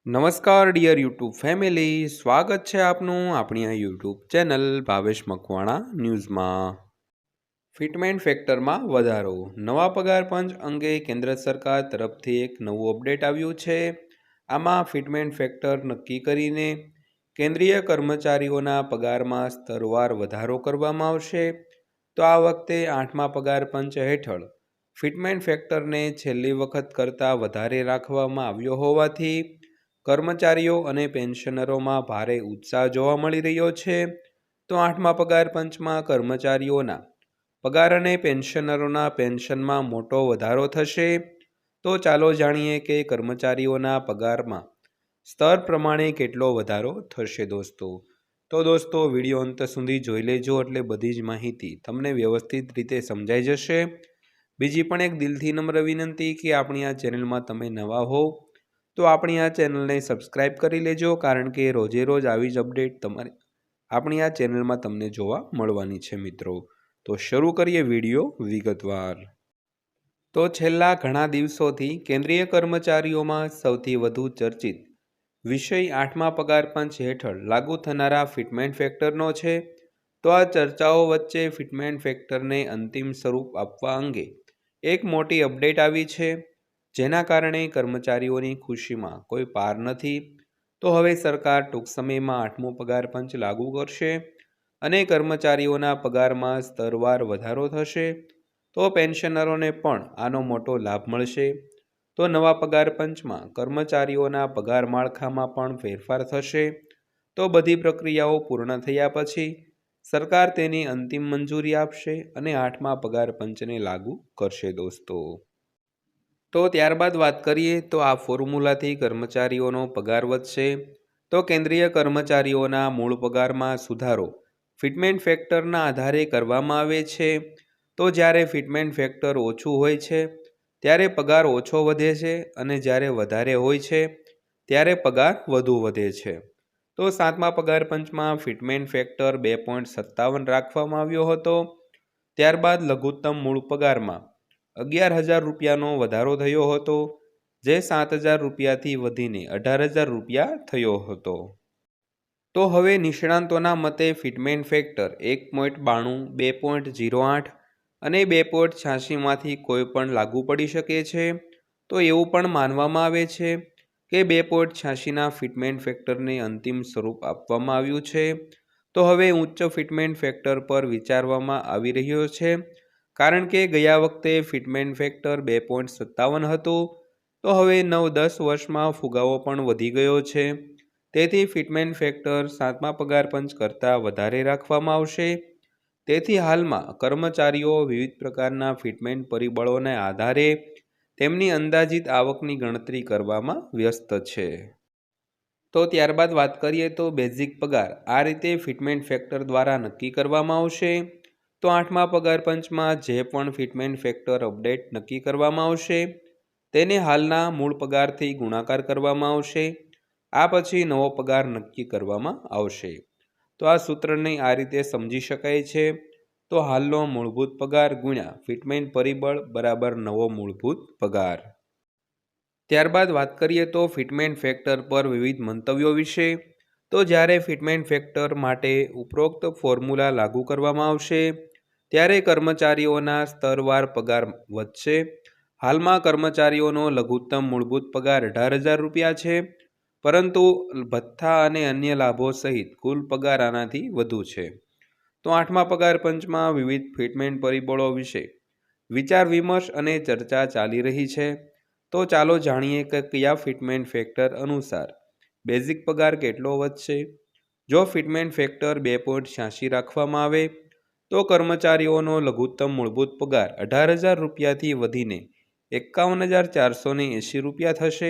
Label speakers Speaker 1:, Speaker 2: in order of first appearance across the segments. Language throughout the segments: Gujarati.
Speaker 1: નમસ્કાર ડિયર યુટ્યુબ ફેમિલી, સ્વાગત છે આપનું આપણી આ યુટ્યુબ ચેનલ ભાવેશ મકવાણા ન્યૂઝમાં। ફિટમેન્ટ ફેક્ટરમાં વધારો, નવા પગાર પંચ અંગે કેન્દ્ર સરકાર તરફથી એક નવું અપડેટ આવ્યું છે। આમાં ફિટમેન્ટ ફેક્ટર નક્કી કરીને કેન્દ્રીય કર્મચારીઓના પગારમાં સ્તરવાર વધારો કરવામાં આવશે। તો આ વખતે 8મા પગાર પંચ હેઠળ ફિટમેન્ટ ફેક્ટરને છેલ્લી વખત કરતાં વધારે રાખવામાં આવ્યો હોવાથી કર્મચારીઓ અને પેન્શનરોમાં ભારે ઉત્સાહ જોવા મળી રહ્યો છે। તો 8મા પગાર પંચમાં કર્મચારીઓના પગાર અને પેન્શનરોના પેન્શનમાં મોટો વધારો થશે। તો ચાલો જાણીએ કે કર્મચારીઓના પગારમાં સ્તર પ્રમાણે કેટલો વધારો થશે દોસ્તો। તો દોસ્તો વિડીયો અંત સુધી જોઈ લેજો એટલે બધી જ માહિતી તમને વ્યવસ્થિત રીતે સમજાઈ જશે। બીજી પણ એક દિલથી નમ્ર વિનંતી કે આપણી આ ચેનલમાં તમે નવા હોવ તો આપણી આ ચેનલને સબસ્ક્રાઈબ કરી લેજો, કારણ કે રોજે રોજ આવી જ અપડેટ તમારે આપણી આ ચેનલમાં તમને જોવા મળવાની છે મિત્રો। તો શરૂ કરીએ વિડીયો વિગતવાર। તો છેલ્લા ઘણા દિવસોથી કેન્દ્રીય કર્મચારીઓમાં સૌથી વધુ ચર્ચિત વિષય 8મા પગાર પંચ હેઠળ લાગુ થનારા ફિટમેન્ટ ફેક્ટરનો છે। તો આ ચર્ચાઓ વચ્ચે ફિટમેન્ટ ફેક્ટરને અંતિમ સ્વરૂપ આપવા અંગે એક મોટી અપડેટ આવી છે, જેના કારણે કર્મચારીઓની ખુશીમાં કોઈ પાર નથી। તો હવે સરકાર ટૂંક સમયમાં 8મો પગાર પંચ લાગુ કરશે અને કર્મચારીઓના પગારમાં સ્તરવાર વધારો થશે। તો પેન્શનરોને પણ આનો મોટો લાભ મળશે। તો નવા પગાર પંચમાં કર્મચારીઓના પગાર માળખામાં પણ ફેરફાર થશે। તો બધી પ્રક્રિયાઓ પૂર્ણ થયા પછી સરકાર તેની અંતિમ મંજૂરી આપશે અને 8મા પગાર પંચને લાગુ કરશે દોસ્તો। તો ત્યારબાદ વાત કરીએ તો આ ફોર્મ્યુલાથી કર્મચારીઓનો પગાર વધશે। તો કેન્દ્રીય કર્મચારીઓના મૂળ પગારમાં સુધારો ફિટમેન્ટ ફેક્ટરના આધારે કરવામાં આવે છે। તો જ્યારે ફિટમેન્ટ ફેક્ટર ઓછું હોય છે ત્યારે પગાર ઓછો વધે છે અને જ્યારે વધારે હોય છે ત્યારે પગાર વધુ વધે છે। તો 7મા પગાર પંચમાં ફિટમેન્ટ ફેક્ટર 2.57 રાખવામાં આવ્યો હતો। ત્યારબાદ લઘુત્તમ મૂળ પગારમાં 11,000 રૂપિયાનો વધારો થયો હતો, જે 7,000 રૂપિયાથી વધીને 18,000 રૂપિયા થયો હતો। તો હવે નિષ્ણાંતોના મતે ફિટમેન્ટ ફેક્ટર 1.92, 2.08 અને 2.86માંથી કોઈ પણ લાગુ પડી શકે છે। તો એવું પણ માનવામાં આવે છે કે 2.86ના ફિટમેન્ટ ફેક્ટરને અંતિમ સ્વરૂપ આપવામાં આવ્યું છે। તો હવે ઉચ્ચ ફિટમેન્ટ ફેક્ટર પર વિચારવામાં આવી રહ્યો છે, કારણ કે ગયા વખતે ફિટમેન્ટ ફેક્ટર 2.57 હતું। તો હવે 9-10 વર્ષમાં ફુગાવો પણ વધી ગયો છે, તેથી ફિટમેન્ટ ફેક્ટર 7મા પગાર પંચ કરતાં વધારે રાખવામાં આવશે। તેથી હાલમાં કર્મચારીઓ વિવિધ પ્રકારના ફિટમેન્ટ પરિબળોને આધારે તેમની અંદાજિત આવકની ગણતરી કરવામાં વ્યસ્ત છે। તો ત્યારબાદ વાત કરીએ તો બેઝિક પગાર આ રીતે ફિટમેન્ટ ફેક્ટર દ્વારા નક્કી કરવામાં આવશે। તો 8મા પગાર પંચમાં જે પણ ફિટમેન્ટ ફેક્ટર અપડેટ નક્કી કરવામાં આવશે તેને હાલના મૂળ પગારથી ગુણાકાર કરવામાં આવશે। આ પછી નવો પગાર નક્કી કરવામાં આવશે। તો આ સૂત્રને આ રીતે સમજી શકાય છે। તો હાલનો મૂળભૂત પગાર ગુણ્યા ફિટમેન્ટ પરિબળ બરાબર નવો મૂળભૂત પગાર। ત્યારબાદ વાત કરીએ તો ફિટમેન્ટ ફેક્ટર પર વિવિધ મંતવ્યો વિશે। તો જ્યારે ફિટમેન્ટ ફેક્ટર માટે ઉપરોક્ત ફોર્મ્યુલા લાગુ કરવામાં આવશે ત્યારે કર્મચારીઓના સ્તરવાર પગાર વધશે। હાલમાં કર્મચારીઓનો લઘુત્તમ મૂળભૂત પગાર 18,000 રૂપિયા છે, પરંતુ ભથ્થા અને અન્ય લાભો સહિત કુલ પગાર આનાથી વધુ છે। તો 8મા પગાર પંચમાં વિવિધ ફિટમેન્ટ પરિબળો વિશે વિચાર વિમર્શ અને ચર્ચા ચાલી રહી છે। તો ચાલો જાણીએ કે કયા ફિટમેન્ટ ફેક્ટર અનુસાર બેઝિક પગાર કેટલો વધશે। જો ફિટમેન્ટ ફેક્ટર 2.86 રાખવામાં આવે તો કર્મચારીઓનો લઘુત્તમ મૂળભૂત પગાર 18,000 રૂપિયાથી વધીને 51,480 રૂપિયા થશે।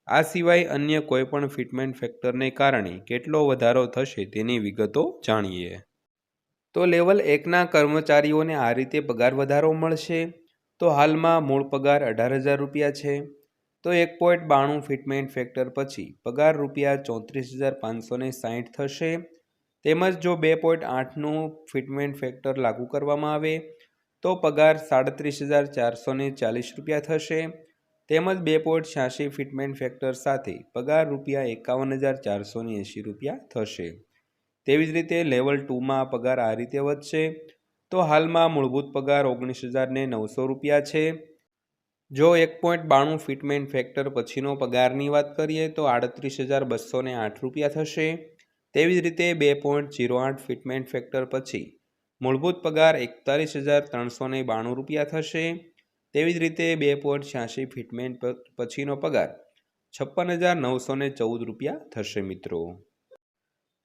Speaker 1: આ સિવાય અન્ય કોઈપણ ફિટમેન્ટ ફેક્ટરને કારણે કેટલો વધારો થશે તેની વિગતો જાણીએ। તો લેવલ 1ના કર્મચારીઓને આ રીતે પગાર વધારો મળશે। તો હાલમાં મૂળ પગાર 18,000 રૂપિયા છે। તો 1.92 ફિટમેન્ટ ફેક્ટર પછી પગાર રૂપિયા 34,560 થશે। તેમજ જો 2.8નું ફિટમેન્ટ ફેક્ટર લાગુ કરવામાં આવે તો પગાર 37,440 રૂપિયા થશે। તેમજ 2.86 ફિટમેન્ટ ફેક્ટર સાથે પગાર ₹51,480 થશે। તેવી જ રીતે લેવલ 2માં પગાર આ રીતે વધશે। તો હાલમાં મૂળભૂત પગાર ₹19,900 છે। જો 1.92 ફિટમેન્ટ ફેક્ટર પછીનો પગારની વાત કરીએ તો ₹38,208 થશે। તેવી જ રીતે 2.08 ફિટમેન્ટ ફેક્ટર પછી મૂળભૂત પગાર ₹41,392 થશે। તેવી જ રીતે 2.86 ફિટમેન્ટ પછીનો પગાર ₹56,914 થશે મિત્રો।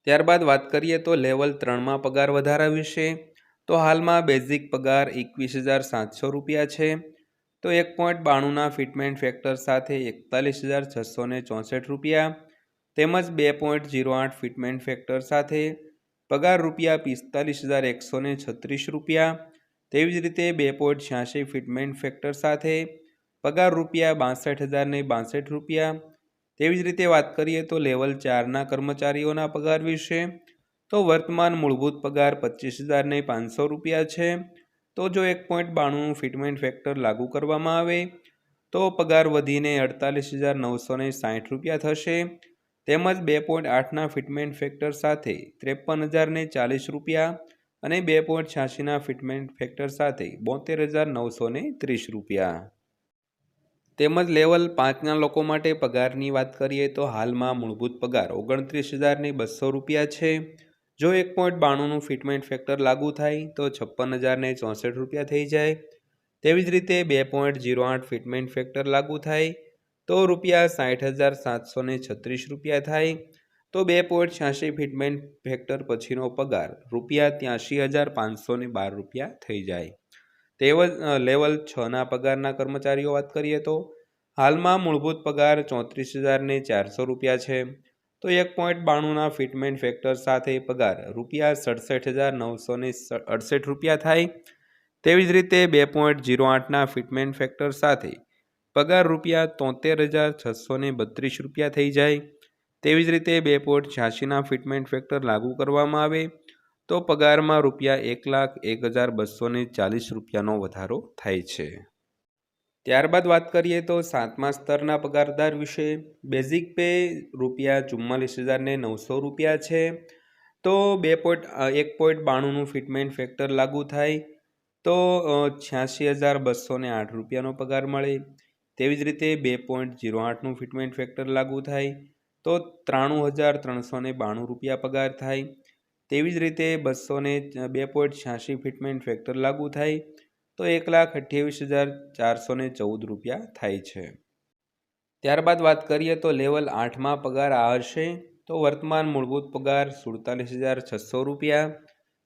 Speaker 1: ત્યારબાદ વાત કરીએ તો લેવલ 3માં પગાર વધારા વિશે। તો હાલમાં બેઝિક પગાર ₹21,700 છે। તો 1.92ના ફિટમેન્ટ ફેક્ટર સાથે ₹41,664 તેમજ 2.08 ફિટમેન્ટ ફેક્ટર સાથે પગાર ₹45,136। તેવી જ રીતે 2.86 ફિટમેન્ટ ફેક્ટર સાથે પગાર ₹62,062। તેવી જ રીતે વાત કરીએ તો લેવલ 4ના કર્મચારીઓના પગાર વિશે। તો વર્તમાન મૂળભૂત પગાર ₹25,500 છે। તો જો 1.92 ફિટમેન્ટ ફેક્ટર લાગુ કરવામાં આવે તો પગાર વધીને ₹48,960 થશે। તેમજ 2.8ના ફિટમેન્ટ ફેક્ટર સાથે ₹53,040 અને 2.86ના ફિટમેન્ટ ફેક્ટર સાથે ₹72,930। તેમજ લેવલ 5ના લોકો માટે પગારની વાત કરીએ તો હાલમાં મૂળભૂત પગાર ₹29,200 છે। જો 1.92નું ફિટમેન્ટ ફેક્ટર લાગુ થાય તો ₹56,064 થઈ જાય। તેવી જ રીતે 2.08 ફિટમેન્ટ ફેક્ટર લાગુ થાય તો ₹60,736 થાય। તો 2.86 ફિટમેન્ટ ફેક્ટર પછીનો પગાર ₹83,512 થઈ જાય। તેમજ લેવલ 6ના પગારના કર્મચારીઓ વાત કરીએ તો હાલમાં મૂળભૂત પગાર ₹34,400 છે। તો 1.92ના ફિટમેન્ટ ફેક્ટર સાથે પગાર ₹67,968 થાય। તેવી જ રીતે 2.08ના ફિટમેન્ટ ફેક્ટર સાથે પગાર ₹73,632 થઈ જાય। તેવી જ રીતે 2.86ના ફિટમેન્ટ ફેક્ટર લાગુ કરવામાં આવે તો પગારમાં ₹1,01,240નો વધારો થાય છે। ત્યારબાદ વાત કરીએ તો 7મા સ્તરના પગારદાર વિશે। બેઝિક પે ₹44,900 છે। તો 1.92નું ફિટમેન્ટ ફેક્ટર લાગુ થાય તો ₹86,208નો પગાર મળે। તેવી જ રીતે 2.08નું ફિટમેન્ટ ફેક્ટર લાગુ થાય તો ₹93,392 પગાર થાય। તેવી જ રીતે 2.86 ફિટમેન્ટ ફેક્ટર લાગુ થાય તો ₹1,28,414 થાય છે। ત્યારબાદ વાત કરીએ તો લેવલ 8માં પગાર આ હશે। તો વર્તમાન મૂળભૂત પગાર ₹47,600।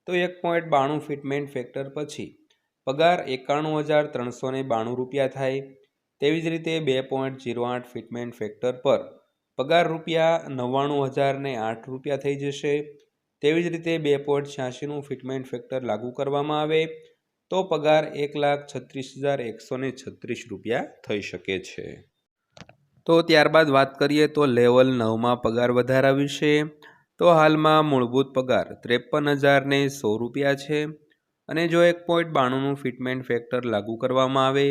Speaker 1: તો 1.92 ફિટમેન્ટ ફેક્ટર પછી પગાર ₹91,392 થાય। તેવી જ રીતે 2.08 ફિટમેન્ટ ફેક્ટર પર પગાર ₹99,008 થઈ જશે। તેવી જ રીતે 2.86નું ફિટમેન્ટ ફેક્ટર લાગુ કરવામાં આવે તો પગાર ₹1,36,136 થઈ શકે છે। તો ત્યારબાદ વાત કરીએ તો લેવલ 9માં પગાર વધારા વિશે। તો હાલમાં મૂળભૂત પગાર ₹53,100 છે। અને જો 1.92નું ફિટમેન્ટ ફેક્ટર લાગુ કરવામાં આવે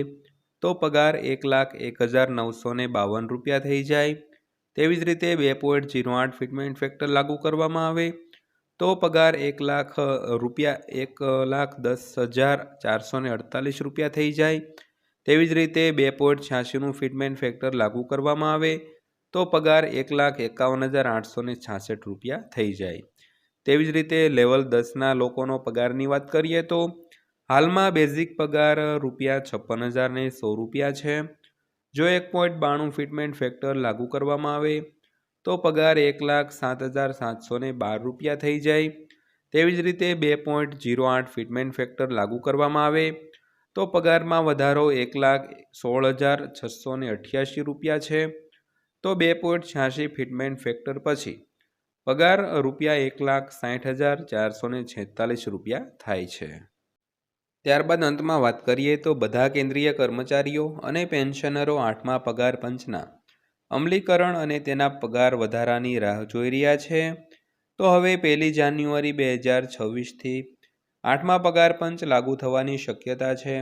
Speaker 1: તો પગાર ₹1,01,952 થઈ જાય। તેવી જ રીતે 2.08 ફિટમેન્ટ ફેક્ટર લાગુ કરવામાં આવે તો પગાર ₹1,10,448 થઈ જાય। તેવી જ રીતે 2.86નું ફિટમેન્ટ ફેક્ટર લાગુ કરવામાં આવે તો પગાર ₹1,51,866 થઈ જાય। તેવી જ રીતે લેવલ 10ના લોકોનો પગારની વાત કરીએ તો હાલમાં બેઝિક પગાર ₹56,100 છે। જો 1.92 ફિટમેન્ટ ફેક્ટર લાગુ કરવામાં આવે તો પગાર ₹1,07,712 થઈ જાય। તેવી જ રીતે 2.08 ફિટમેન્ટ ફેક્ટર લાગુ કરવામાં આવે તો પગારમાં વધારો ₹1,16,688 છે। તો 2.86 ફિટમેન્ટ ફેક્ટર પછી પગાર ₹1,60,446 થાય છે। ત્યારબાદ અંતમાં વાત કરીએ તો બધા કેન્દ્રીય કર્મચારીઓ અને પેન્શનરો 8મા પગાર પંચના અમલીકરણ અને તેના પગાર વધારાની રાહ જોઈ રહ્યા છે। તો હવે 1 જાન્યુઆરી 2026થી 8મા પગાર પંચ લાગુ થવાની શક્યતા છે।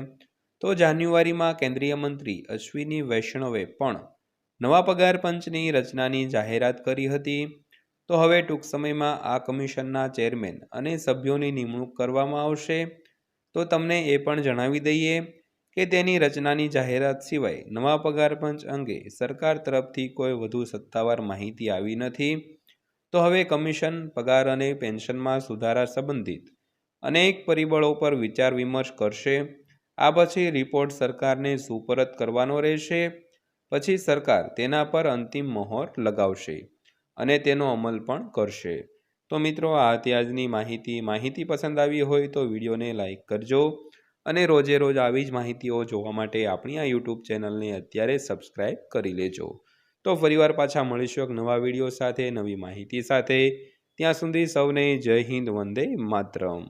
Speaker 1: તો જાન્યુઆરીમાં કેન્દ્રીય મંત્રી અશ્વિની વૈષ્ણવે પણ નવા પગાર પંચની રચનાની જાહેરાત કરી હતી. તો હવે ટૂંક સમયમાં આ કમિશનના ચેરમેન અને સભ્યોની નિમણૂક કરવામાં આવશે. તો તમને એ પણ જણાવી દઈએ કે તેની રચનાની જાહેરાત સિવાય નવા પગાર પંચ અંગે સરકાર તરફથી કોઈ વધુ સત્તાવાર માહિતી આવી નથી. તો હવે કમિશન પગાર અને પેન્શનમાં સુધારા સંબંધિત અનેક પરિબળો પર વિચાર વિમર્શ કરશે. આ પછી રિપોર્ટ સરકારને સુપરત કરવાનો રહેશે. પછી સરકાર તેના પર અંતિમ મહોર લગાવશે અને તેનો અમલ પણ કરશે. તો મિત્રો, આ હતી આજની માહિતી પસંદ આવી હોય તો વિડીયોને લાઈક કરજો અને રોજે રોજ આવી જ માહિતીઓ જોવા માટે આપણી આ યુટ્યુબ ચેનલને અત્યારે સબસ્ક્રાઈબ કરી લેજો. તો ફરીવાર પાછા મળીશું એક નવા વિડીયો સાથે, નવી માહિતી સાથે. ત્યાં સુધી સૌને જય હિન્દ, વંદે માતરમ.